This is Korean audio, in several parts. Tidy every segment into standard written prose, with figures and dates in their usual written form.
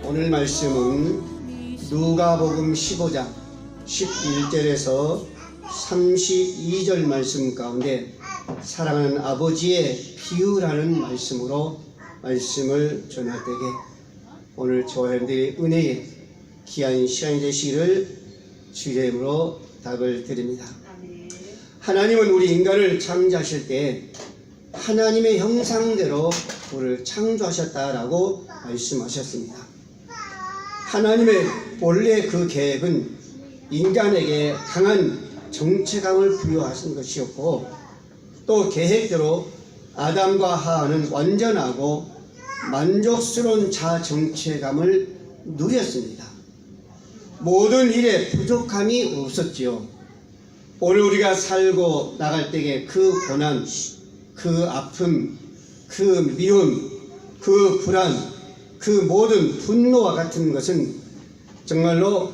오늘 말씀은 누가복음 15장 11절에서 32절 말씀 가운데 사랑하는 아버지의 비유라는 말씀으로 말씀을 전할 때에 오늘 저와 여러분들의 은혜에 귀한 시간이 되시기를 주의 이름으로 답을 드립니다. 하나님은 우리 인간을 창조하실 때 하나님의 형상대로 우리를 창조하셨다라고 말씀하셨습니다. 하나님의 본래 그 계획은 인간에게 강한 정체감을 부여하신 것이었고, 또 계획대로 아담과 하와는 완전하고 만족스러운 자아 정체감을 누렸습니다. 모든 일에 부족함이 없었지요. 오늘 우리가 살고 나갈 때에 그 고난, 그 아픔, 그 미움, 그 불안, 그 모든 분노와 같은 것은 정말로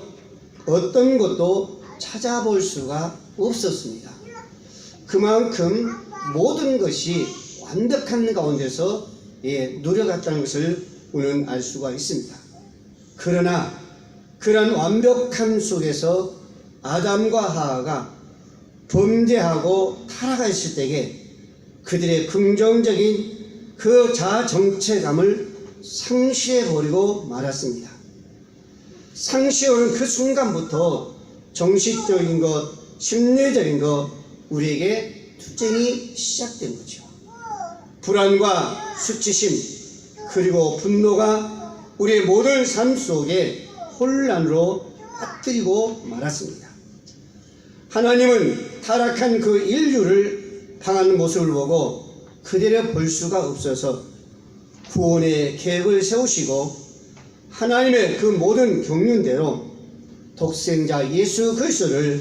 어떤 것도 찾아볼 수가 없었습니다. 그만큼 모든 것이 완벽한 가운데서 누려갔다는 것을 우리는 알 수가 있습니다. 그러나 그런 완벽함 속에서 아담과 하와가 범죄하고 타락했을 때에 그들의 긍정적인 그 자아 정체감을 상실해버리고 말았습니다. 상실해오는 그 순간부터 정신적인 것, 심리적인 것, 우리에게 투쟁이 시작된 거죠. 불안과 수치심, 그리고 분노가 우리의 모든 삶 속에 혼란으로 빠뜨리고 말았습니다. 하나님은 타락한 그 인류를 당하는 모습을 보고 그대로 볼 수가 없어서 구원의 계획을 세우시고 하나님의 그 모든 경륜대로 독생자 예수 그리스도를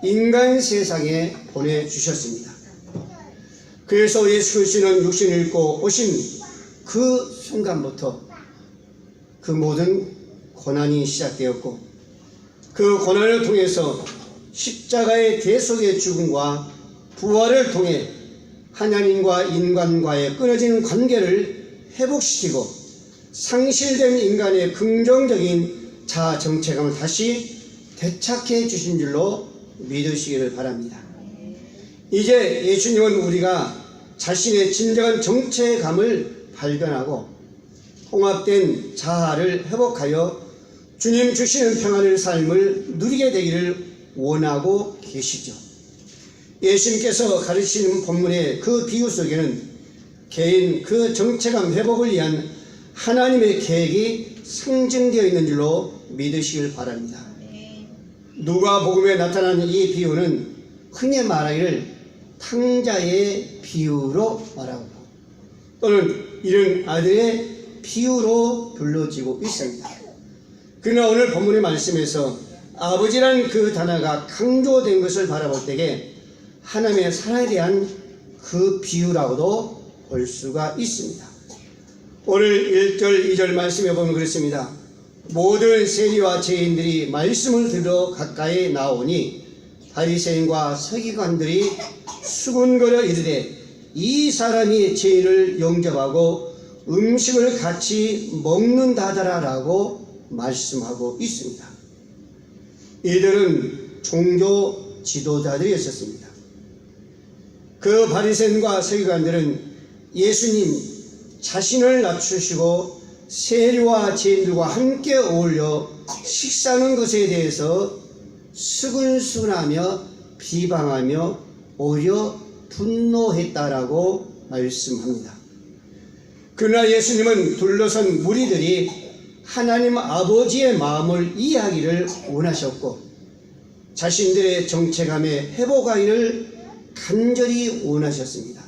인간 세상에 보내주셨습니다. 그래서 예수 그리스도는 육신을 입고 오신 그 순간부터 그 모든 고난이 시작되었고, 그 고난을 통해서 십자가의 대속의 죽음과 부활을 통해 하나님과 인간과의 끊어진 관계를 회복시키고 상실된 인간의 긍정적인 자아 정체감을 다시 되찾게 주신 줄로 믿으시기를 바랍니다. 이제 예수님은 우리가 자신의 진정한 정체감을 발견하고 통합된 자아를 회복하여 주님 주시는 평안의 삶을 누리게 되기를 원하고 계시죠. 예수님께서 가르치는 본문의 그 비유 속에는 개인 그 정체감 회복을 위한 하나님의 계획이 상징되어 있는 줄로 믿으시길 바랍니다. 누가복음에 나타난 이 비유는 흔히 말하기를 탕자의 비유로 말하고 또는 이른 아들의 비유로 불러지고 있습니다. 그러나 오늘 본문의 말씀에서 아버지란 그 단어가 강조된 것을 바라볼 때에 하나님의 사랑에 대한 그 비유라고도 볼 수가 있습니다. 오늘 1절 2절 말씀에 보면 그렇습니다. 모든 세리와 죄인들이 말씀을 들어 가까이 나오니 바리새인과 서기관들이 수군거려 이르되 이 사람이 죄인을 영접하고 음식을 같이 먹는다더라라고 말씀하고 있습니다. 이들은 종교 지도자들이었습니다. 그 바리새인과 서기관들은 예수님 자신을 낮추시고 세리와 죄인들과 함께 어울려 식사하는 것에 대해서 수근수근하며 비방하며 오히려 분노했다라고 말씀합니다. 그러나 예수님은 둘러선 무리들이 하나님 아버지의 마음을 이해하기를 원하셨고 자신들의 정체감에 회복하기를 간절히 원하셨습니다.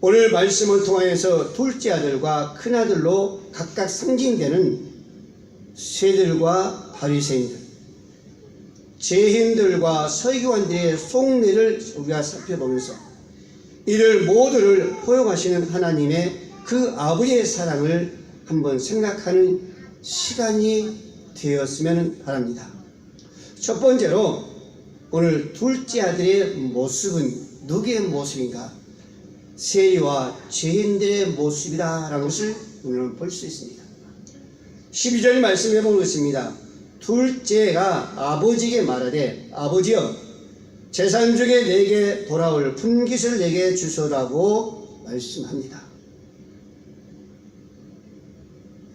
오늘 말씀을 통하여서 둘째 아들과 큰아들로 각각 상징되는 세들과 바리새인들, 죄인들과 서기관들의 속내를 우리가 살펴보면서 이들 모두를 포용하시는 하나님의 그 아버지의 사랑을 한번 생각하는 시간이 되었으면 바랍니다. 첫 번째로 오늘 둘째 아들의 모습은 누구의 모습인가? 세리와 죄인들의 모습이다라는 것을 우리는 볼 수 있습니다. 12절 말씀해 보겠습니다. 둘째가 아버지에게 말하되 아버지여 재산 중에 내게 돌아올 분깃을 내게 주소라고 말씀합니다.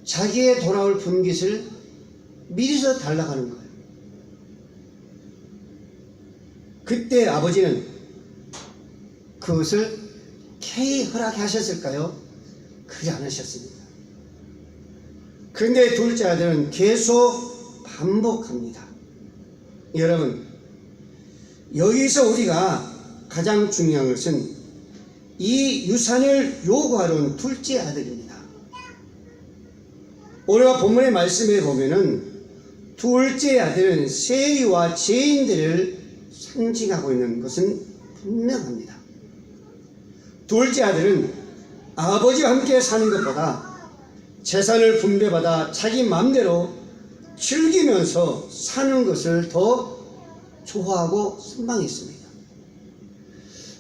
자기의 돌아올 분깃을 미리서 달라고 하는 거예요. 그때 아버지는 그것을 캐이 허락하셨을까요? 그러지 않으셨습니다. 그런데 둘째 아들은 계속 반복합니다. 여러분, 여기서 우리가 가장 중요한 것은 이 유산을 요구하러 온 둘째 아들입니다. 오늘 본문의 말씀에 보면은 둘째 아들은 세리와 죄인들을 상징하고 있는 것은 분명합니다. 둘째 아들은 아버지와 함께 사는 것보다 재산을 분배받아 자기 마음대로 즐기면서 사는 것을 더 좋아하고 선망했습니다.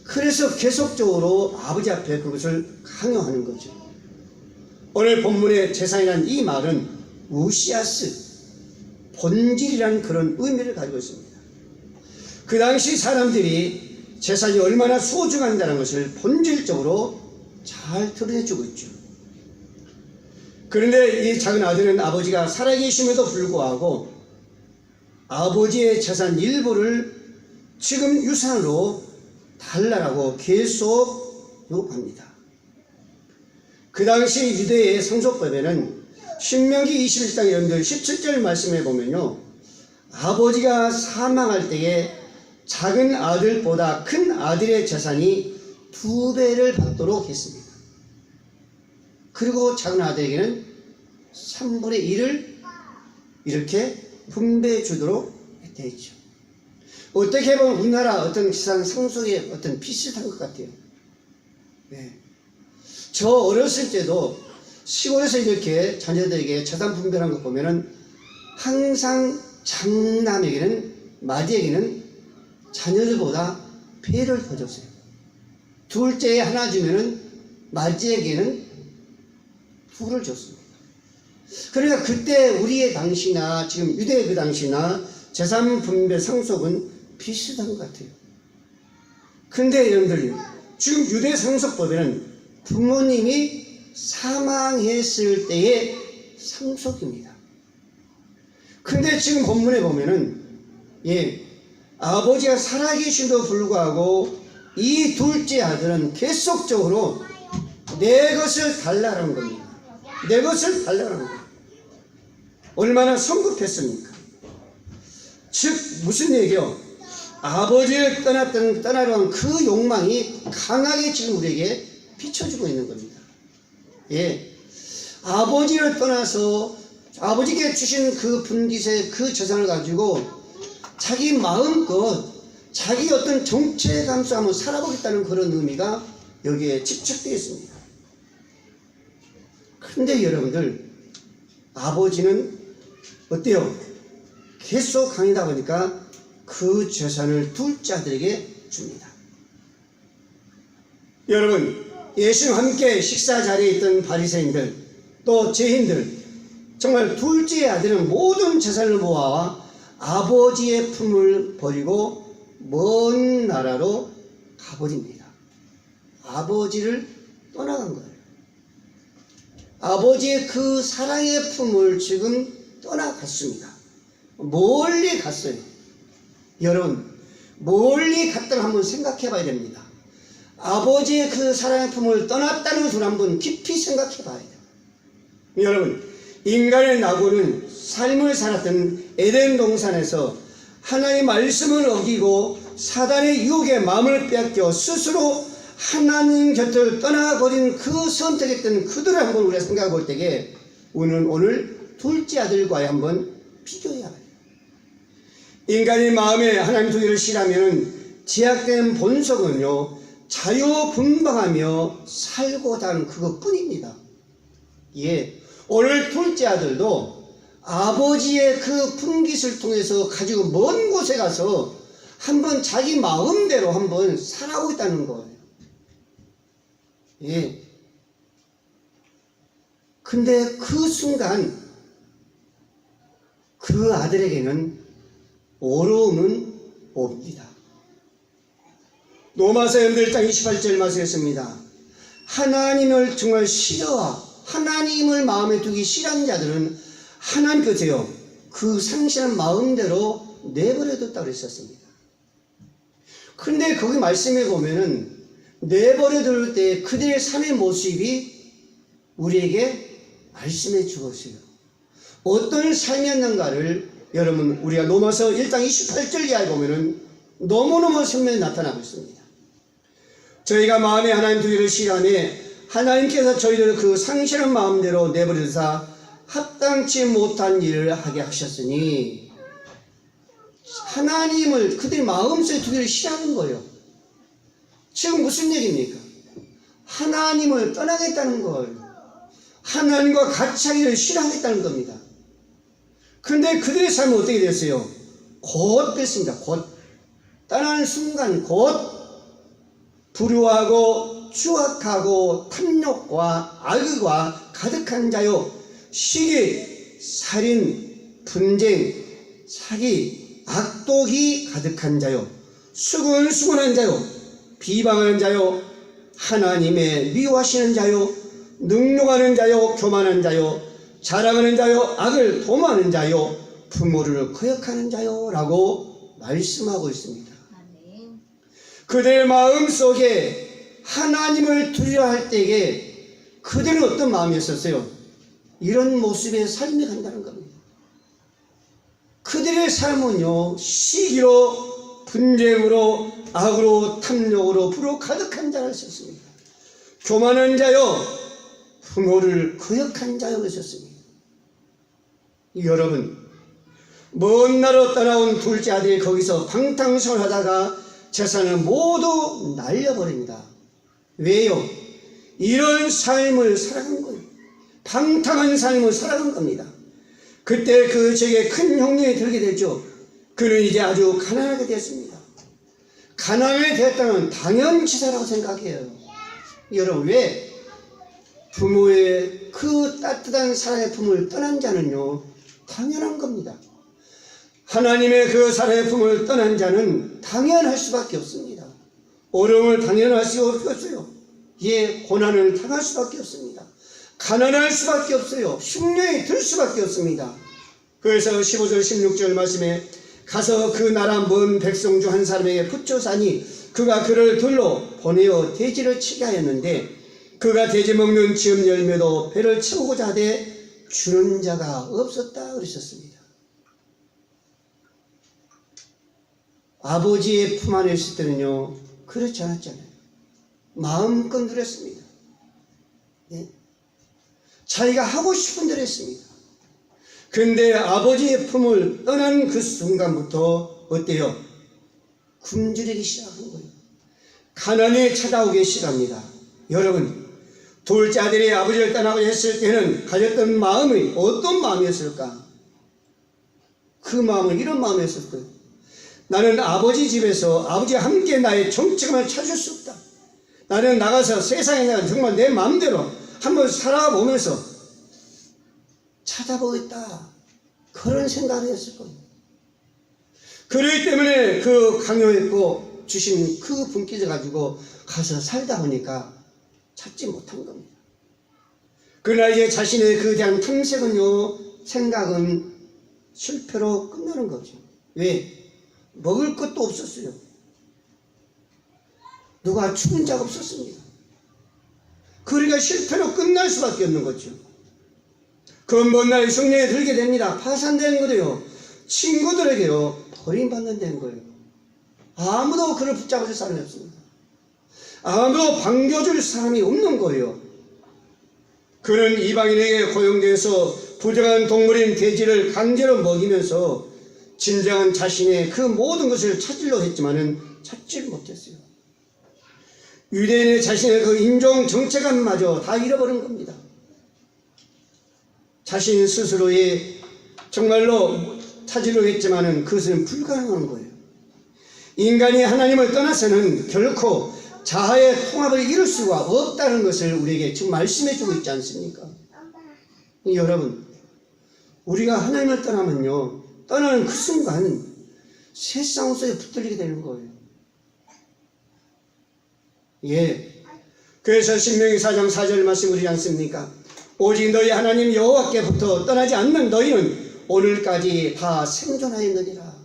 그래서 계속적으로 아버지 앞에 그것을 강요하는 거죠. 오늘 본문의 재산이라는 이 말은 우시아스, 본질이라는 그런 의미를 가지고 있습니다. 그 당시 사람들이 재산이 얼마나 소중한다는 것을 본질적으로 잘 드러내주고 있죠. 그런데 이 작은 아들은 아버지가 살아계심에도 불구하고 아버지의 재산 일부를 지금 유산으로 달라라고 계속 요구합니다. 그 당시 유대의 상속법에는 신명기 21장 여러분들 17절 말씀해 보면요, 아버지가 사망할 때에 작은 아들보다 큰 아들의 재산이 2배를 받도록 했습니다. 그리고 작은 아들에게는 3분의 1을 이렇게 분배해 주도록 되어 있죠. 어떻게 보면 우리나라 어떤 재산 상속의 어떤 비슷한 것 같아요. 네. 저 어렸을 때도 시골에서 이렇게 자녀들에게 재산 분배하는 거 보면은 항상 장남에게는, 마디에게는 자녀들보다 배를 더 줬어요. 둘째에 하나 주면은 마지에게는 2를 줬습니다. 그러니까 그때 우리의 당시나 지금 유대의 그 당시나 재산 분배 상속은 비슷한 것 같아요. 근데 여러분들, 지금 유대 상속법에는 부모님이 사망했을 때의 상속입니다. 근데 지금 본문에 보면은 아버지가 살아계심에도 불구하고 이 둘째 아들은 계속적으로 내 것을 달라는 겁니다. 내 것을 달라는 겁니다. 얼마나 성급했습니까? 즉 무슨 얘기요? 아버지를 떠나려는 그 욕망이 강하게 지금 우리에게 비춰주고 있는 겁니다. 아버지를 떠나서 아버지께 주신 그 분깃의 그 재산을 가지고 자기 마음껏 자기 어떤 정체에 감싸 한번 살아보겠다는 그런 의미가 여기에 집착되어 있습니다. 그런데 여러분들, 아버지는 어때요? 계속 강이다 보니까 그 재산을 둘째 아들에게 줍니다. 여러분, 예수님과 함께 식사 자리에 있던 바리새인들, 또 죄인들, 정말 둘째 아들은 모든 재산을 모아와 아버지의 품을 버리고 먼 나라로 가버립니다. 아버지를 떠나간 거예요. 아버지의 그 사랑의 품을 지금 떠나갔습니다. 멀리 갔어요. 여러분, 멀리 갔다가 한번 생각해 봐야 됩니다. 아버지의 그 사랑의 품을 떠났다는 것을 한번 깊이 생각해 봐야 돼요. 여러분, 인간의 낙오는 삶을 살았던 에덴 동산에서 하나님의 말씀을 어기고 사단의 유혹에 마음을 빼앗겨 스스로 하나님 곁을 떠나버린 그 선택했던 그들을 한번 우리가 생각해 볼 때에 우리는 오늘 둘째 아들과의 한번 비교해야 해요. 인간의 마음에 하나님 두 개를 싫어하면 제약된 본성은요, 자유분방하며 살고자 하는 그것뿐입니다. 오늘 둘째 아들도 아버지의 그 분깃을 통해서 가지고 먼 곳에 가서 한번 자기 마음대로 한번 살아오고 있다는 거예요. 예. 근데 그 순간 그 아들에게는 어려움은 옵니다. 로마서 1장 28절 말씀했습니다. 하나님을 정말 하나님을 마음에 두기 싫어하는 자들은 하나님께서요 그 상실한 마음대로 내버려뒀다고 했었습니다. 근데 거기 말씀에 보면은 내버려둘 때 그들의 삶의 모습이 우리에게 말씀해 주었어요. 어떤 삶이었는가를 여러분 우리가 로마서 1장 28절 이하에 보면은 너무너무 선명히 나타나고 있습니다. 저희가 마음에 하나님 두기를 싫어하네 하나님께서 저희들을 그 상실한 마음대로 내버려두사 합당치 못한 일을 하게 하셨으니 하나님을 그들의 마음속에 두기를 싫어하는 거예요. 지금 무슨 얘기입니까? 하나님을 떠나겠다는 거예요. 하나님과 같이 하기를 싫어하겠다는 겁니다. 그런데 그들의 삶은 어떻게 됐어요? 곧 됐습니다. 곧 떠나는 순간 곧 불효하고 추악하고 탐욕과 악의가 가득한 자요 시기, 살인, 분쟁, 사기, 악독이 가득한 자요 수군수군한 자요 비방하는 자요 하나님의 미워하시는 자요 능욕하는 자요 교만한 자요 자랑하는 자요 악을 도모하는 자요 부모를 거역하는 자요 라고 말씀하고 있습니다. 그들의 마음속에 하나님을 두려워할 때에 그들은 어떤 마음이었었어요? 이런 모습의 삶이 간다는 겁니다. 그들의 삶은요 시기로 분쟁으로 악으로 탐욕으로 불로 가득한 자를 썼습니다. 교만한 자요 부모를 거역한 자요 썼습니다. 여러분 먼 나라로 떠나온 둘째 아들이 거기서 방탕소년하다가 재산을 모두 날려버립니다. 왜요? 이런 삶을 살아간 거예요. 방탕한 삶을 살아간 겁니다. 그때 그 제게 큰 형님이 들게 되죠. 그는 이제 아주 가난하게 되었습니다. 가난하게 되었다면 당연치사라고 생각해요. 여러분 왜? 부모의 그 따뜻한 사랑의 품을 떠난 자는요 당연한 겁니다. 하나님의 그 사랑의 품을 떠난 자는 당연할 수밖에 없습니다. 어려움을 당연할 수밖에 없어요. 예, 고난을 당할 수밖에 없습니다. 가난할 수밖에 없어요. 흉년이 들 수밖에 없습니다. 그래서 15절 16절 말씀에 가서 그 나라 먼 백성 중 한 사람에게 붙여사니 그가 그를 들러 보내어 돼지를 치게 하였는데 그가 돼지 먹는 지음 열매도 배를 채우고자 하되 주는 자가 없었다 그러셨습니다. 아버지의 품 안에 있을 때는요 그렇지 않았잖아요. 마음껏 누렸습니다. 네? 자기가 하고 싶은 대로 했습니다. 그런데 아버지의 품을 떠난 그 순간부터 어때요? 굶주리기 시작한 거예요. 가난이 찾아오기 시작합니다. 여러분 둘째 아들이 아버지를 떠나고 했을 때는 가졌던 마음이 어떤 마음이었을까? 그 마음은 이런 마음이었을 거예요. 나는 아버지 집에서 아버지와 함께 나의 정체감을 찾을 수 없다. 나는 나가서 세상에 내가 정말 내 마음대로 한번 살아보면서 찾아보겠다. 그런 생각을 했을 거예요. 그렇기 때문에 그 강요했고 주신 그 분깃을 가지고 가서 살다 보니까 찾지 못한 겁니다. 그러나 이제 자신의 그 대한 탐색은요 생각은 실패로 끝나는 거죠. 왜? 먹을 것도 없었어요. 누가 죽은 자가 없었습니다. 그러니까 실패로 끝날 수밖에 없는 거죠. 그 먼 날 흉년에 들게 됩니다. 파산되는 거예요. 친구들에게요 버림받는 거예요. 아무도 그를 붙잡아줄 사람이 없습니다. 아무도 반겨줄 사람이 없는 거예요. 그는 이방인에게 고용돼서 부정한 동물인 돼지를 강제로 먹이면서 진정한 자신의 그 모든 것을 찾으려 했지만은 찾지를 못했어요. 유대인의 자신의 그 인종 정체감마저 다 잃어버린 겁니다. 자신 스스로의 정말로 찾으려고 했지만은 그것은 불가능한 거예요. 인간이 하나님을 떠나서는 결코 자아의 통합을 이룰 수가 없다는 것을 우리에게 지금 말씀해 주고 있지 않습니까? 여러분, 우리가 하나님을 떠나면요, 떠나는 그 순간 세상 속에 붙들리게 되는 거예요. 예. 그래서 신명기 4장 4절 말씀 그러지 않습니까? 오직 너희 하나님 여호와께부터 떠나지 않는 너희는 오늘까지 다 생존하였느니라.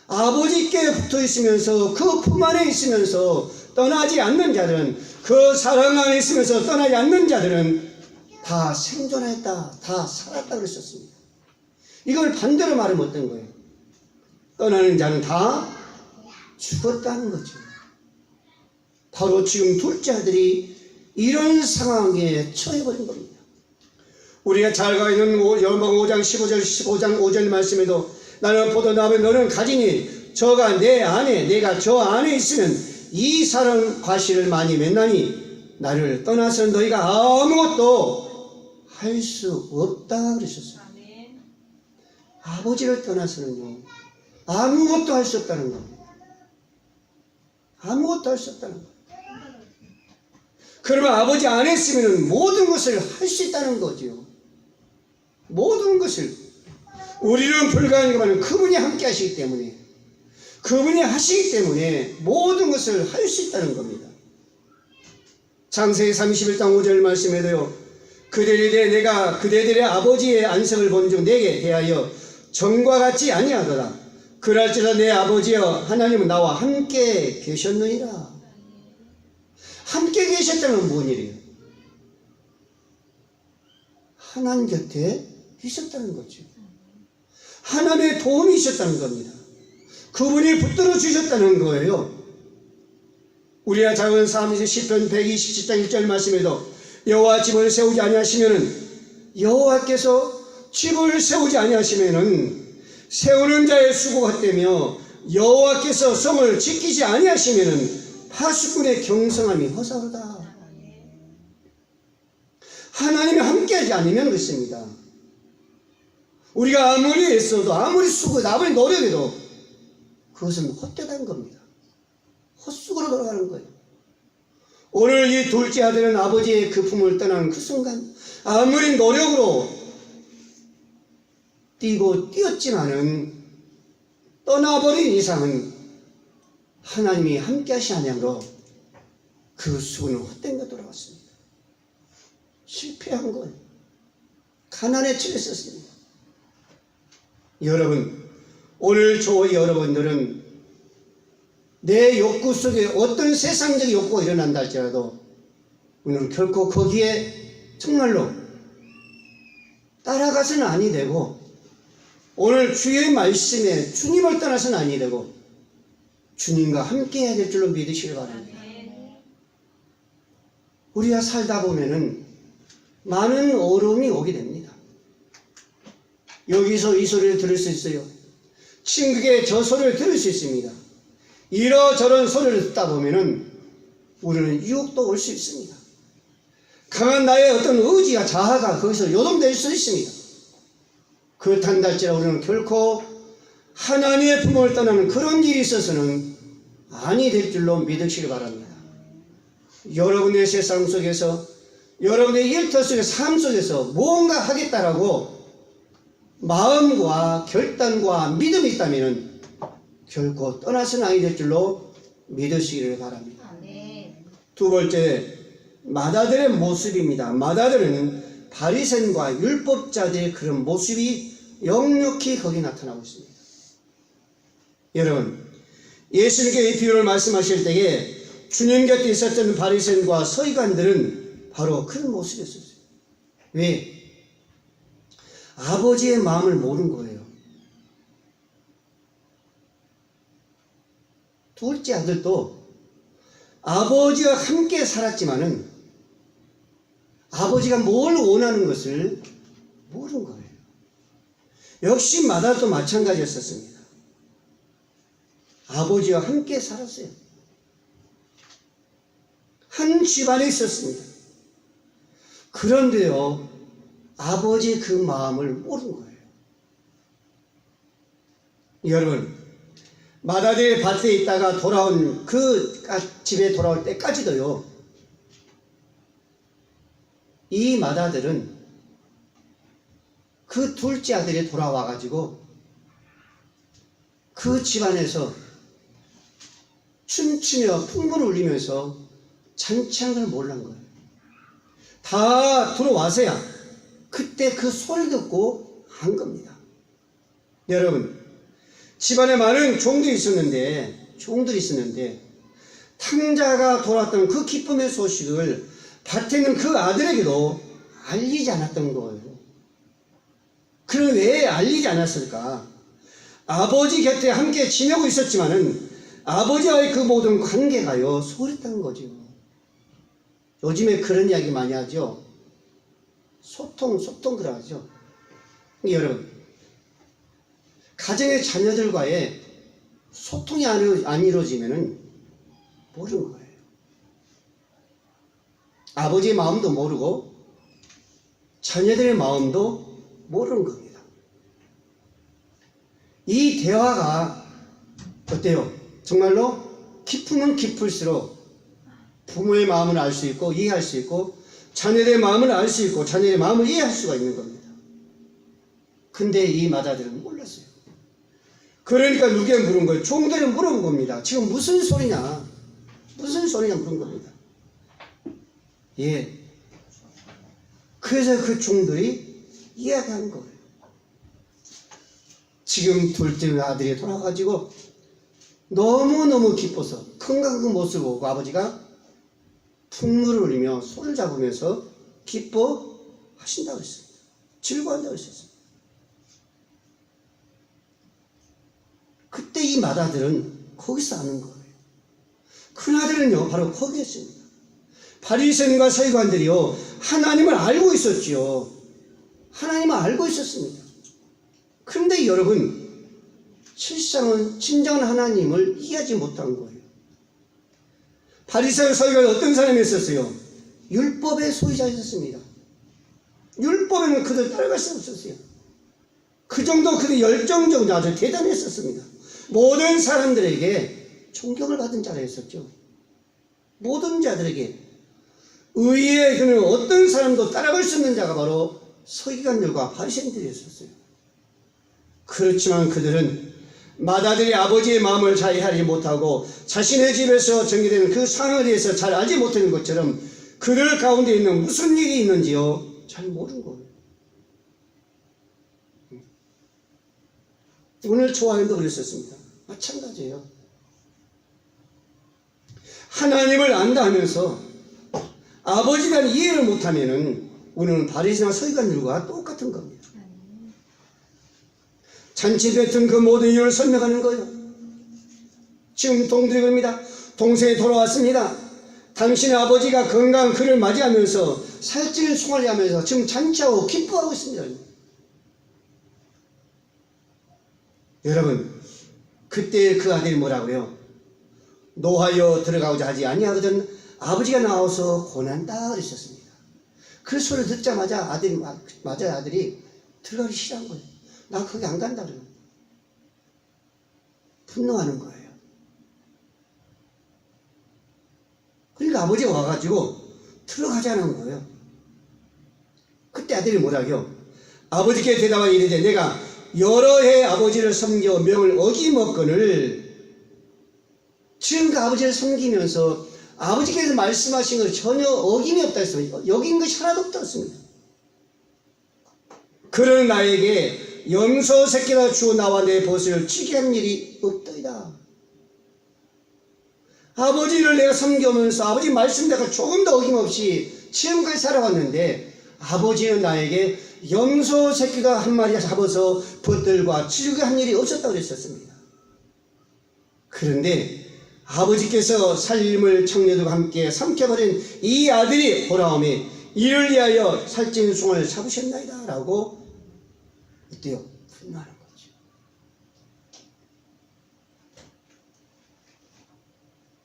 아버지께 붙어 있으면서 그 품 안에 있으면서 떠나지 않는 자들은, 그 사랑 안에 있으면서 떠나지 않는 자들은 다 생존했다, 다 살았다 그랬었습니다. 이걸 반대로 말하면 어떤 거예요? 떠나는 자는 다 죽었다는 거죠. 바로 지금 둘째 아들이 이런 상황에 처해버린 겁니다. 우리가 잘 가고 있는 요한복음 5장 15장 5절 말씀에도 나는 포도나무 너는 가지니 저가 내 안에 내가 저 안에 있으면 이 사람 과실을 많이 맺나니 나를 떠나서 너희가 아무것도 할 수 없다 그러셨어요. 아버지를 떠나서는요 아무것도 할 수 없다는 겁니다. 아무것도 할 수 없다는 겁니다. 그러면 아버지 안에 있으면 모든 것을 할 수 있다는 거죠. 모든 것을. 우리는 불가능하지만 그분이 함께 하시기 때문에, 그분이 하시기 때문에 모든 것을 할 수 있다는 겁니다. 창세기 31장 5절 말씀에도요, 그들에 대해 내가 그대들의 아버지의 안성을 본즉 내게 대하여 전과 같지 아니하더라. 그럴지라 내 아버지여 하나님은 나와 함께 계셨느니라. 함께 계셨다는 뭔 일이에요? 하나님 곁에 있었다는 거죠. 하나님의 도움이 있었다는 겁니다. 그분이 붙들어 주셨다는 거예요. 우리가 작은 사람에서 시편 127장 1절 말씀에도 여호와 집을 세우지 아니하시면은, 여호와께서 집을 세우지 아니하시면은 세우는 자의 수고가 헛되며 여호와께서 성을 지키지 아니하시면은 파수꾼의 경성함이 허사로다. 하나님이 함께하지 않으면 그렇습니다. 우리가 아무리 애써도 아무리 수고해도 아무리 노력해도 그것은 헛되다는 겁니다. 헛수고로 돌아가는 거예요. 오늘 이 둘째 아들은 아버지의 그 품을 떠나는 그 순간 아무리 노력으로 뛰고 뛰었지만은 떠나버린 이상은 하나님이 함께 하시 아니함으로 그 수고는 헛된 것 돌아갔습니다. 실패한 거예요. 가난에 처했었습니다. 여러분, 오늘 저와 여러분들은 내 욕구 속에 어떤 세상적 욕구가 일어난다 할지라도 우리는 결코 거기에 정말로 따라가서는 아니 되고, 오늘 주의 말씀에 주님을 떠나서는 아니 되고 주님과 함께 해야 될 줄로 믿으시길 바랍니다. 우리가 살다 보면은 많은 어려움이 오게 됩니다. 여기서 이 소리를 들을 수 있어요. 친구에게 저 소리를 들을 수 있습니다. 이러저런 소리를 듣다 보면은 우리는 유혹도 올 수 있습니다. 강한 나의 어떤 의지와 자아가 거기서 요동될 수 있습니다. 그렇단다 할지라도 우리는 결코 하나님의 품을 떠나는 그런 일이 있어서는 아니 될 줄로 믿으시기 바랍니다. 여러분의 세상 속에서, 여러분의 일터 속의 삶 속에서 무언가 하겠다라고 마음과 결단과 믿음이 있다면 결코 떠나서는 아니 될 줄로 믿으시기를 바랍니다. 두 번째, 맏아들의 모습입니다. 맏아들은 바리새인과 율법자들의 그런 모습이 역력히 거기 나타나고 있습니다. 여러분, 예수님께 이 비유를 말씀하실 때에 주님 곁에 있었던 바리새인과 서기관들은 바로 그런 모습이었어요. 왜? 아버지의 마음을 모르는 거예요. 둘째 아들도 아버지와 함께 살았지만은 아버지가 뭘 원하는 것을 모르는 거예요. 역시 맏아들도 마찬가지였었습니다. 아버지와 함께 살았어요. 한 집안에 있었습니다. 그런데요, 아버지의 그 마음을 모르는 거예요. 여러분, 마다들의 밭에 있다가 돌아온 그 집에 돌아올 때까지도요, 이 마다들은 그 둘째 아들이 돌아와가지고 그 집안에서 춤추며 풍문을 울리면서 잔치하는 걸 몰란 거예요. 다 들어와서야 그때 그 소리를 듣고 한 겁니다. 여러분, 집안에 많은 종들이 있었는데 탕자가 돌아왔던 그 기쁨의 소식을 밭에 있는 그 아들에게도 알리지 않았던 거예요. 그럼 왜 알리지 않았을까? 아버지 곁에 함께 지내고 있었지만은 아버지와의 그 모든 관계가요, 소홀했다는 거죠. 요즘에 그런 이야기 많이 하죠. 소통 그러죠. 여러분, 가정의 자녀들과의 소통이 안 이루어지면은 모르는 거예요. 아버지의 마음도 모르고 자녀들의 마음도 모르는 겁니다. 이 대화가 어때요? 정말로 깊으면 깊을수록 부모의 마음을 알 수 있고 이해할 수 있고 자녀들의 마음을 알 수 있고 자녀의 마음을 이해할 수가 있는 겁니다. 근데 이 마다들은 몰랐어요. 그러니까 누구에 물은 거예요? 종들이 물은 겁니다. 지금 무슨 소리냐 물은 겁니다. 예. 그래서 그 종들이 이야기한 거예요. 지금 둘째 아들이 돌아가지고 너무너무 기뻐서 건강한 그 모습을 보고 아버지가 풍물을 울리며 손을 잡으면서 기뻐하신다고 했습니다. 즐거워한다고 했습니다. 그때 이 맏아들은 거기서 아는 거예요. 큰아들은요 바로 거기였습니다. 바리새인과 서기관들이요 하나님을 알고 있었지요. 하나님을 알고 있었습니다. 그런데 여러분, 실상은 진정한 하나님을 이해하지 못한 거예요. 바리새인 서기관이 어떤 사람이었어요? 율법의 소유자였습니다. 율법에는 그들 따라갈 수 없었어요. 그 정도 그들 열정적으로 아주 대단했었습니다. 모든 사람들에게 존경을 받은 자였었죠. 모든 자들에게 의의 그는 어떤 사람도 따라갈 수 없는 자가 바로 서기관들과 바리새인들이었어요. 그렇지만 그들은 맏아들이 아버지의 마음을 잘 이해하지 못하고 자신의 집에서 전개되는 그 상황에 대해서 잘 알지 못하는 것처럼 그들 가운데 있는 무슨 일이 있는지요 잘 모르는 거예요. 오늘 조화연도 그랬었습니다. 마찬가지예요. 하나님을 안다 하면서 아버지에 대한 이해를 못하면은 우리는 바리새인과 서기관들과 똑같은 겁니다. 잔치 뱉은 그 모든 이유를 설명하는 거예요. 지금 동들이 그럽니다. 동생이 돌아왔습니다. 당신의 아버지가 건강한 그를 맞이하면서 살찌는 총알이 하면서 지금 잔치하고 기뻐하고 있습니다. 여러분, 그때 그 아들이 뭐라고요? 노하여 들어가고자 하지 아니하거든 아버지가 나와서 고난다 그랬었습니다. 그 소리를 듣자마자 아들이 들어가기 싫어한 거예요. 나 거기 안 간다 그래요. 분노하는 거예요. 그러니까 아버지가 와가지고 들어가자는 거예요. 그때 아들이 뭐라고요? 아버지께 대답하여 이르되 내가 여러 해 아버지를 섬겨 명을 어기먹거늘. 지금 그 아버지를 섬기면서 아버지께서 말씀하신 걸 전혀 어김이 없다 했습니다. 여긴 것이 하나도 없다 했습니다. 그런 나에게 염소 새끼라 주어 나와 내 벗을 치게 한 일이 없더이다. 아버지를 내가 섬겨오면서 아버지 말씀대로 조금 더 어김없이 지금까지 살아왔는데 아버지는 나에게 염소 새끼가 한 마리 잡아서 벗들과 치게 한 일이 없었다고 그랬었습니다. 그런데 아버지께서 살림을 청년들과 함께 삼켜버린 이 아들이 돌아오매 이를 위하여 살찐 숭을 잡으셨나이다 라고 어때요? 분노하는 거죠.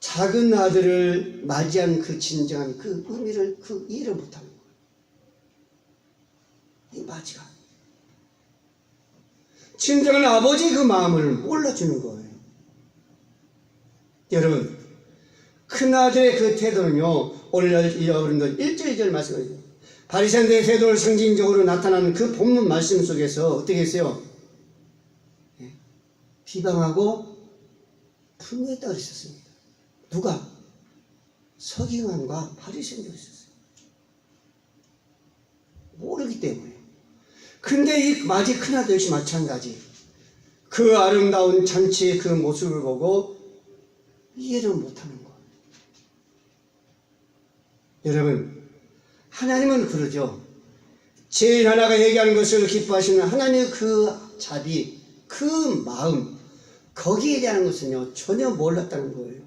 작은 아들을 맞이한 그 진정한 그 의미를 그 이해를 못하는 거예요. 이 맞이가 진정한 아버지 그 마음을 몰라주는 거예요. 여러분, 큰아들의 그 태도는요, 오늘 여러분들 1절 2절 말씀하세요. 바리새인들의 태도를 상징적으로 나타나는 그 본문 말씀 속에서 어떻게 했어요? 비방하고 분노했다고 그랬었습니다. 누가? 서기관과 바리새인들이 있었어요. 모르기 때문에. 근데 이 마지 큰아들 역시 마찬가지. 그 아름다운 잔치의 그 모습을 보고 이해를 못하는 거예요. 여러분, 하나님은 그러죠. 제일 하나가 얘기하는 것을 기뻐하시는 하나님의 그 자비, 그 마음, 거기에 대한 것은요 전혀 몰랐다는 거예요.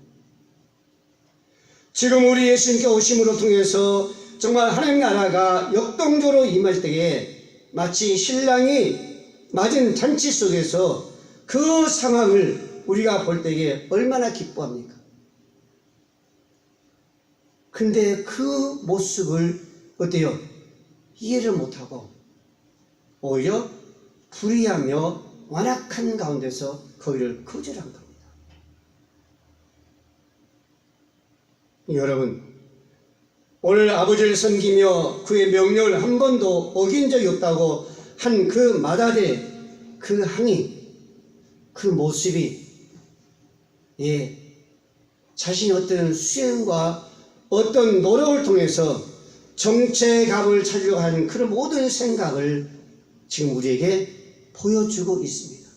지금 우리 예수님께 오심으로 통해서 정말 하나님 나라가 역동적으로 임할 때에 마치 신랑이 맞은 잔치 속에서 그 상황을 우리가 볼 때에 얼마나 기뻐합니까? 근데 그 모습을 어때요? 이해를 못하고 오히려 불의하며 완악한 가운데서 거기를 거절한 겁니다. 여러분, 오늘 아버지를 섬기며 그의 명령을 한 번도 어긴 적이 없다고 한 그 마다들의 그 항의, 그 모습이 자신의 어떤 수행과 어떤 노력을 통해서 정체감을 찾으려고 하는 그런 모든 생각을 지금 우리에게 보여주고 있습니다.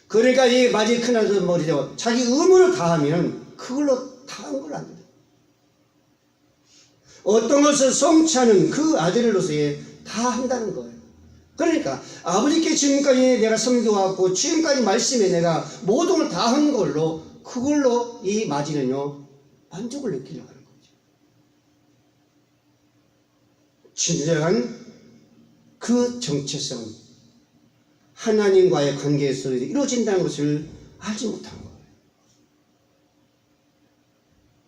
그러니까 이 마지 큰아들 머리죠. 자기 의무를 다하면 그걸로 다한 걸 안 돼요. 어떤 것을 성취하는 그 아들로서의 다 한다는 거예요. 그러니까 아버지께 지금까지 내가 섬겨왔고 지금까지 말씀에 내가 모든 걸 다 한 걸로 그걸로 이 마지는요 만족을 느끼려고 하는 거죠. 진정한 그 정체성, 하나님과의 관계에서 이루어진다는 것을 알지 못한 거예요.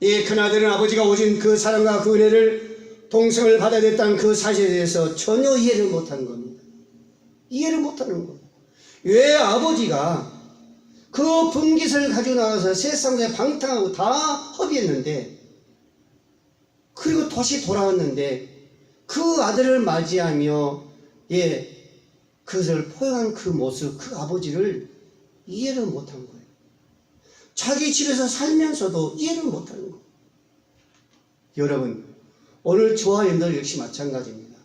이 큰아들은 아버지가 오신 그 사랑과 그 은혜를 동생을 받아야 됐다는 그 사실에 대해서 전혀 이해를 못한 겁니다. 이해를 못하는 거예요. 왜 아버지가 그 분깃을 가지고 나가서 세상에 방탕하고 다 허비했는데 그리고 다시 돌아왔는데 그 아들을 맞이하며 그것을 포용한 그 모습, 그 아버지를 이해를 못한 거예요. 자기 집에서 살면서도 이해를 못하는 거예요. 여러분, 오늘 저와 여러분들 역시 마찬가지입니다.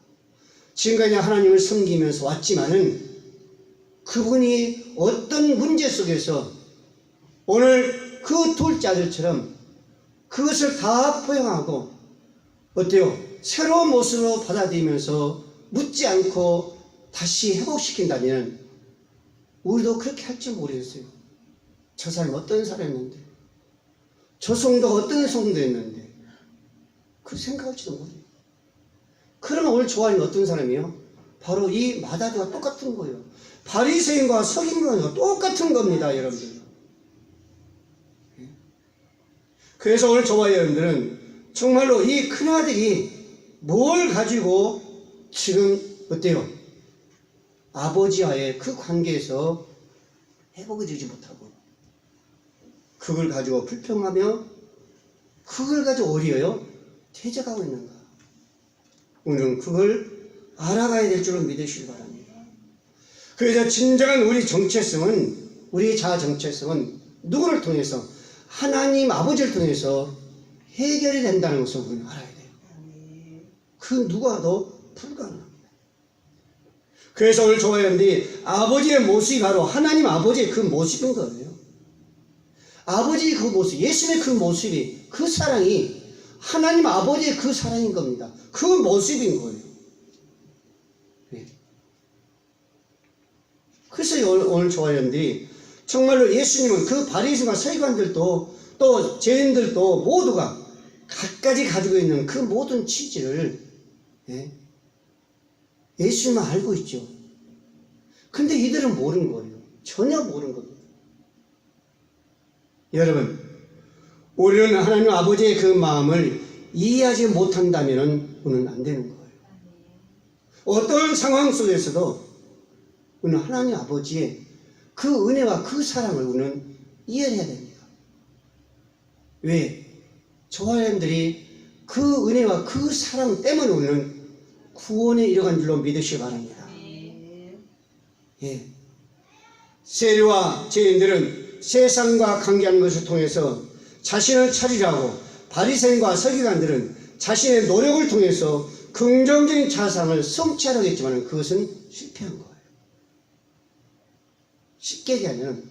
지금까지 하나님을 섬기면서 왔지만은 그분이 어떤 문제 속에서 오늘 그 둘째 아들처럼 그것을 다 포용하고 어때요? 새로운 모습으로 받아들이면서 묻지 않고 다시 회복시킨다면 우리도 그렇게 할 줄 모르겠어요. 저 사람 어떤 사람이었는데, 저 성도가 어떤 성도였는데, 그 생각할지도 모르겠어요. 그러면 오늘 좋아하는 어떤 사람이요? 바로 이 마다드가 똑같은 거예요. 바리새인과 서기관과 똑같은 겁니다, 여러분들. 그래서 오늘 저와 여러분들은 정말로 이 큰아들이 뭘 가지고 지금 어때요? 아버지와의 그 관계에서 회복이 되지 못하고 그걸 가지고 불평하며 그걸 가지고 어리어요? 퇴적하고 있는가? 오늘은 그걸 알아가야 될 줄을 믿으시기 바랍니다. 그래서 진정한 우리 정체성은, 우리의 자아 정체성은 누구를 통해서? 하나님 아버지를 통해서 해결이 된다는 것을 우리는 알아야 돼요. 그 누구와도 불가능합니다. 그래서 오늘 저와 여러분들이 아버지의 모습이 바로 하나님 아버지의 그 모습인 거예요. 아버지의 그 모습, 예수님의 그 모습이, 그 사랑이 하나님 아버지의 그 사랑인 겁니다. 그 모습인 거예요. 그래서 오늘 저와 여러분들이 정말로 예수님은 그 바리새인과 서기관들도 또 죄인들도 모두가 각가지 가지고 있는 그 모든 취지를 예수님은 알고 있죠. 근데 이들은 모르는 거예요. 전혀 모르는 겁니다. 여러분, 우리는 하나님 아버지의 그 마음을 이해하지 못한다면 우리는 안 되는 거예요. 어떤 상황 속에서도 우리는 하나님 아버지의 그 은혜와 그 사랑을 우리는 이해해야 됩니다. 왜? 저와 여러분들이 그 은혜와 그 사랑 때문에 우리는 구원에 이뤄간 줄로 믿으시기 바랍니다. 예. 세리와 죄인들은 세상과 관계하는 것을 통해서 자신을 차리라고, 바리새인과 서기관들은 자신의 노력을 통해서 긍정적인 자상을 성취하려고 했지만 그것은 실패한 거예요. 쉽게 얘기하면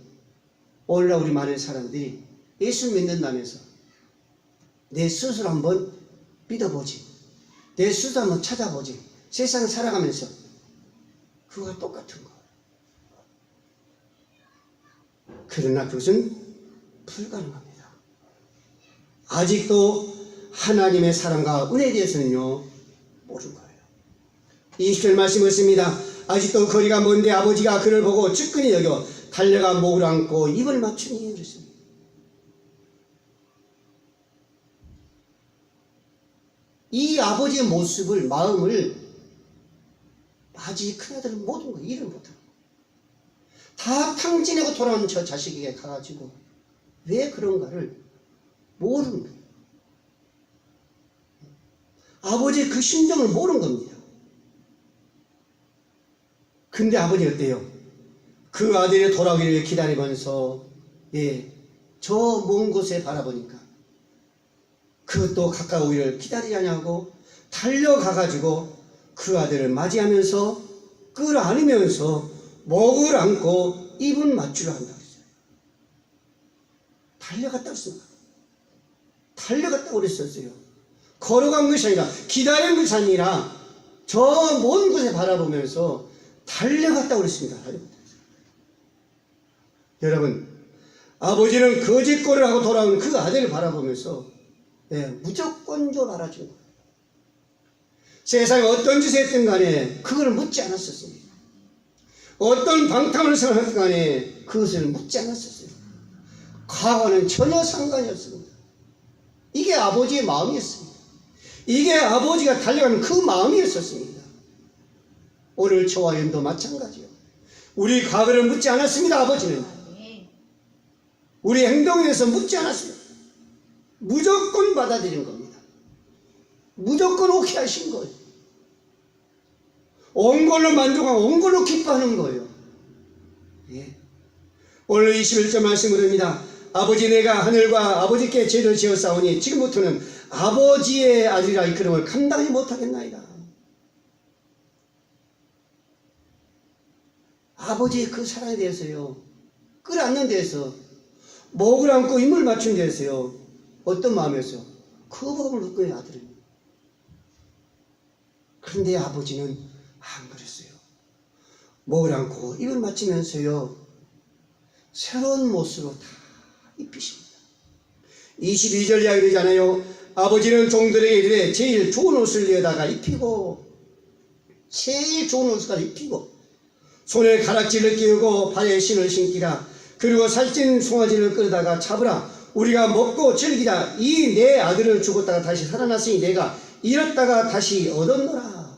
오늘날 우리 많은 사람들이 예수 믿는다면서 내 스스로 한번 믿어보지, 내 스스로 한번 찾아보지, 세상 살아가면서 그거와 똑같은 거예요. 그러나 그것은 불가능합니다. 아직도 하나님의 사랑과 은혜에 대해서는요 모르는 거예요. 20절 말씀 있습니다. 아직도 거리가 먼데 아버지가 그를 보고 측근히 여겨 달려가 목을 안고 입을 맞추니 그랬습니다. 이 아버지의 모습을, 마음을 아직 큰아들은 모든 거 일을 못하고 다 탕진하고 돌아온 저 자식에게 가가지고 왜 그런가를 모르는 거예요. 아버지의 그 심정을 모르는 겁니다. 근데 아버지 어때요? 그 아들이 돌아오기를 기다리면서 저 먼 곳에 바라보니까 그것도 가까우기를 기다리지 않냐고 달려가가지고 그 아들을 맞이하면서 끌어안으면서 목을 안고 입은 맞추려 한다고 했어요. 달려갔다고 했습니다. 달려갔다고 그랬었어요. 걸어간 것이 아니라, 기다린 것이 아니라 저 먼 곳에 바라보면서 달려갔다고 그랬습니다. 여러분, 아버지는 거짓골을 하고 돌아온 그 아들을 바라보면서 무조건적으로 알아준 거예요. 세상에 어떤 짓을 했든 간에 그걸 묻지 않았었습니다. 어떤 방탕을 생각했든 간에 그것을 묻지 않았었어요. 과거는 전혀 상관이 없습니다. 이게 아버지의 마음이었습니다. 이게 아버지가 달려가는 그 마음이었었습니다. 오늘 저와 여러분도 마찬가지요. 우리 과거를 묻지 않았습니다. 아버지는 우리 행동에 대해서 묻지 않았어요. 무조건 받아들인 겁니다. 무조건 오케이 하신 거예요. 온 걸로 만족하고 온 걸로 기뻐하는 거예요. 오늘 21절 말씀을 합니다. 아버지, 내가 하늘과 아버지께 죄를 지었사오니 지금부터는 아버지의 아들이라 이끌음을 감당하지 못하겠나이다. 아버지의 그 사랑에 대해서요, 끌어안는 데에서, 목을 안고 입을 맞춘 데에서요, 어떤 마음이었어요? 거부감을 느낀 거예요, 아들은. 그런데 아버지는 안 그랬어요. 목을 안고 입을 맞추면서요, 새로운 모습으로 다 입히십니다. 22절 이야기 되잖아요. 아버지는 종들에게 이르되 제일 좋은 옷을 내다가 입히고, 제일 좋은 옷을 입히고, 손에 가락지를 끼우고 발에 신을 신기라. 그리고 살찐 송아지를 끌다가 잡으라. 우리가 먹고 즐기라. 이 내 아들을 죽었다가 다시 살아났으니 내가 잃었다가 다시 얻었노라.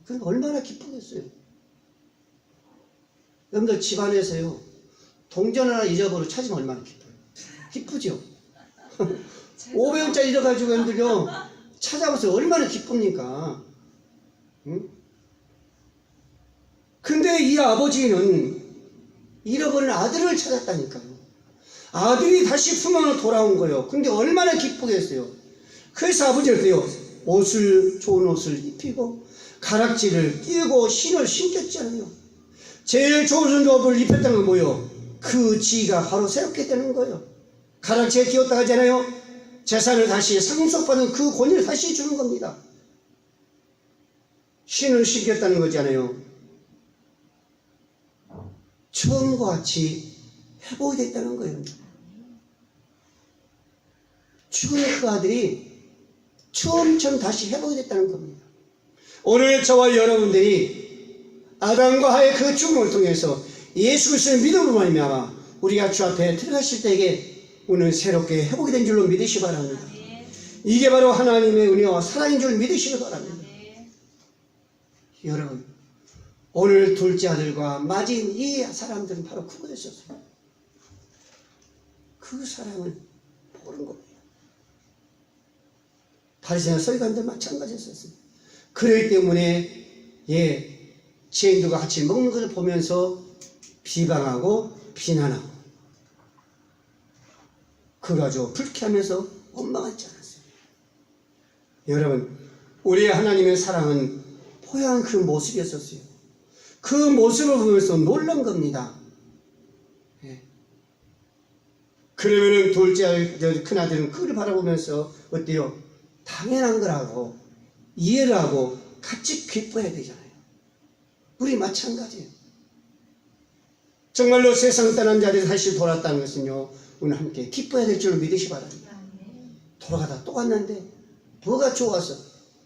그럼 얼마나 기쁘겠어요. 여러분들 집안에서요, 동전 하나 잊어버려 찾으면 얼마나 기뻐요. 기쁘죠? 500원짜리 잃어가지고 여러분들요 찾아보세요. 얼마나 기쁩니까? 응? 근데 이 아버지는 잃어버린 아들을 찾았다니까요. 아들이 다시 품 안으로 돌아온 거예요. 근데 얼마나 기쁘겠어요. 그래서 아버지는 그래요. 좋은 옷을 입히고 가락지를 끼우고 신을 신겼잖아요. 제일 좋은 옷을 입혔다는 건 뭐예요? 그 지가 바로 새롭게 되는 거예요. 가락지에 끼웠다 하잖아요. 재산을 다시 상속받는 그 권위를 다시 주는 겁니다. 신을 신겼다는 거잖아요. 처음과 같이 회복이 됐다는 거예요. 죽은 그 아들이 처음처럼 다시 회복이 됐다는 겁니다. 오늘 저와 여러분들이 아담과 하의 그 죽음을 통해서 예수 그리스도를 믿음으로 말미암아 우리가 주 앞에 들어가실 때에 오늘 새롭게 회복이 된 줄로 믿으시기 바랍니다. 이게 바로 하나님의 은혜와 사랑인 줄 믿으시기 바랍니다. 여러분, 오늘 둘째 아들과 맞은 이 사람들은 바로 그거였었어요. 그 사랑을 베푸는 거예요. 바리새인과 서기관들 마찬가지였어요. 그렇기 때문에 지인들과 같이 먹는 것을 보면서 비방하고 비난하고 그거 가지고 불쾌하면서 원망하지 않았어요. 여러분, 우리 하나님의 사랑은 포효한 그 모습이었었어요. 그 모습을 보면서 놀란 겁니다. 그러면은 둘째 큰아들은 그를 바라보면서 어때요? 당연한 거라고 이해를 하고 같이 기뻐해야 되잖아요. 우리 마찬가지예요. 정말로 세상 떠난 자들이 다시 돌아왔다는 것은요, 오늘 함께 기뻐해야 될 줄 믿으시 바랍니다. 돌아가다 또 왔는데 뭐가 좋아서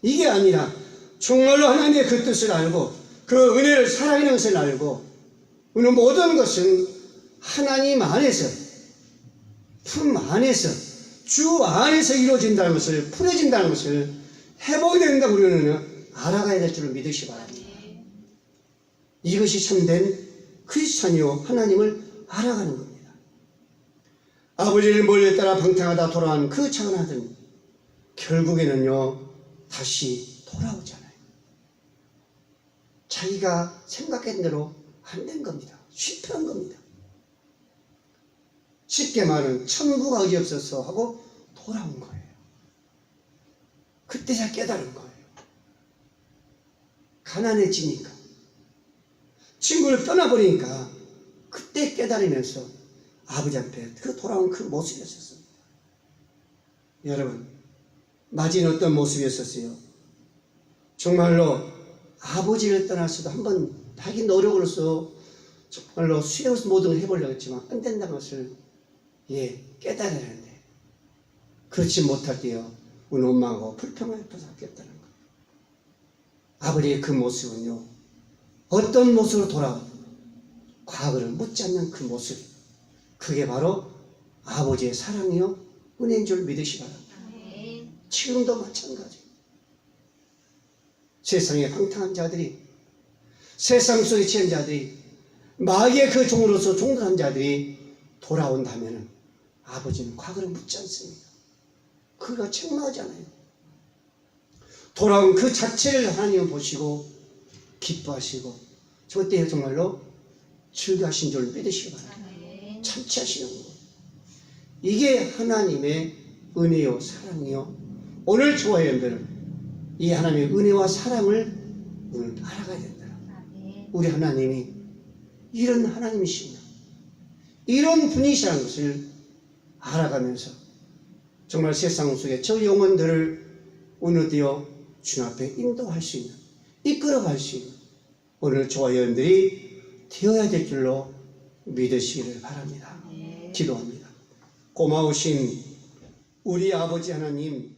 이게 아니라 정말로 하나님의 그 뜻을 알고 그 은혜를 사랑하는 것을 알고 오늘 모든 것은 하나님 안에서 품 안에서 주 안에서 이루어진다는 것을 풀어진다는 것을 해보게 된다고 우리는 알아가야 될 줄을 믿으시 바랍니다. 이것이 참된 크리스찬이요 하나님을 알아가는 겁니다. 아버지를 멀리 따라 방탕하다 돌아온 그 작은 아들은 결국에는요 다시 돌아오잖아요. 자기가 생각한 대로 안 된 겁니다. 실패한 겁니다. 쉽게 말하면 천부가 의지 없어서 하고 돌아온 거예요. 그때 잘 깨달은 거예요. 가난해지니까 친구를 떠나버리니까 그때 깨달으면서 아버지 앞에 그 돌아온 그 모습이었었습니다. 여러분, 마지는 어떤 모습이었었어요? 정말로 아버지를 떠나서도 한번 자기 노력으로서 정말로 수행해서 모든 걸 해보려고 했지만 안 된다는 것을 깨달아야 하는데 그렇지 못할 때요 우리 원망하고 불평하게 부탁했다는 거예요. 아버지의 그 모습은요 어떤 모습으로 돌아와 과거를 묻지 않는 그 모습, 그게 바로 아버지의 사랑이요 은혜인 줄 믿으시 바랍니다. 지금도 마찬가지. 세상에 방탕한 자들이, 세상 속에 취한 자들이, 마귀의 그 종으로서 종들한 자들이 돌아온다면 아버지는 과거를 묻지 않습니다. 그가 책망하잖아요. 돌아온 그 자체를 하나님은 보시고 기뻐하시고 저때 정말로 즐거하신 줄 믿으시기 바랍니다. 참치하시는 것. 이게 하나님의 은혜요 사랑이요. 오늘 조화연들은 이 하나님의 은혜와 사랑을 오늘 알아가야 된다. 우리 하나님이 이런 하나님이시구나, 이런 분이시라는 것을 알아가면서 정말 세상 속에 저 영혼들을 오늘 되어 주님 앞에 인도할 수 있는, 이끌어갈 수 있는 오늘 조화연들이 되어야 될 줄로 믿으시기를 바랍니다. 기도합니다. 고마우신 우리 아버지 하나님,